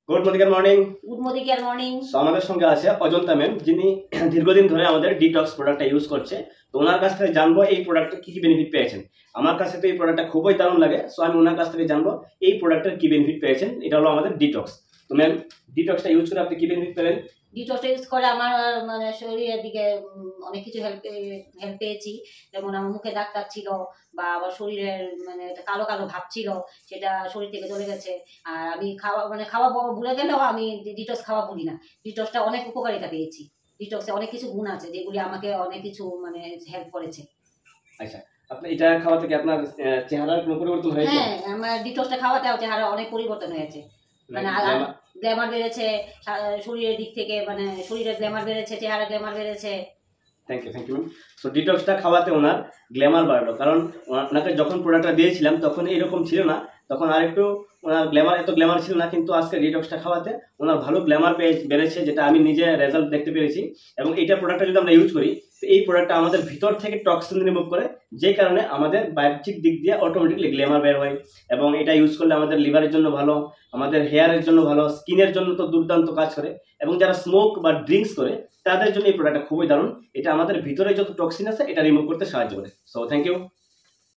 Good morning. Good morning. So আমাদের সঙ্গে আছে অজন্তা ম্যাম, যিনি দীর্ঘদিন ধরে আমাদের ডিটক্স প্রোডাক্টটা ইউজ করছে। তো ওনার কাছ থেকে জানবো এই প্রোডাক্টে কি কি বেনিফিট পেয়েছেন। আমার কাছে তো এই প্রোডাক্টটা খুবই দারুণ লাগে, সো আমি ওনার কাছ থেকে জানবো এই প্রোডাক্টের কি বেনিফিট পেয়েছেন। এটা হলো আমাদের ডিটক্স। তো ম্যাম, ডিটক্সটা ইউজ করে আপনি কি বেনিফিট পেলেন? ডিটক্সটা ইউজ করে আমার মানে শরীরের দিকে অনেক কিছু হেল্প পেয়েছি। যেমন আমার মুখে দাগ ছিল বা আমার শরীরের মানে কালো কালো ভাব ছিল, সেটা শরীর থেকে চলে গেছে। আর আমি খাওয়া ভুলে গেলেও আমি ডিটক্স খাওয়া ভুলি না। ডিটক্সটা অনেক উপকারিতা পেয়েছি। ডিটক্সে অনেক কিছু গুণ আছে যেগুলি আমাকে অনেক কিছু মানে হেল্প করেছে। আচ্ছা, আপনি এটা খাওয়া থেকে আপনার চেহারার কোনো পরিবর্তন হয়েছে? হ্যাঁ, আমার ডিটক্সটা খাওয়াতে চেহারা অনেক পরিবর্তন হয়েছে। মানে গ্ল্যামার বেড়েছে শরীরের দিক থেকে, মানে শরীরের গ্ল্যামার বেড়েছে, চেহারা গ্ল্যামার বেড়েছে। Thank you. সো ডিটক্সটা খাওয়াতে ওনার গ্ল্যামার বাড়লো, কারণ ওনাকে যখন প্রোডাক্টটা দিয়েছিলাম তখন এরকম ছিল না, তখন আরেকটু ওনার এত গ্ল্যামার ছিল না। কিন্তু আজকে ডিটক্সটা খাওয়াতে ওনার ভালো গ্ল্যামার বেড়েছে, যেটা আমি নিজে রেজাল্ট দেখতে পেরেছি। এবং এইটা প্রোডাক্টটা যদি আমরা ইউজ করি, তো এই প্রোডাক্টটা আমাদের ভিতর থেকে টক্সিন রিমুভ করে, যে কারণে আমাদের বাহ্যিক দিক দিয়ে অটোমেটিকলি গ্ল্যামার বের হয়। এবং এটা ইউজ করলে আমাদের লিভারের জন্য ভালো, আমাদের হেয়ারের জন্য ভালো, স্কিনের জন্য তো দুর্দান্ত কাজ করে। এবং যারা স্মোক বা ড্রিঙ্কস করে তাদের জন্য এই প্রোডাক্টটা খুবই দারুণ। এটা আমাদের ভিতরে যত টক্সিন আছে এটা রিমুভ করতে সাহায্য করে। So thank you.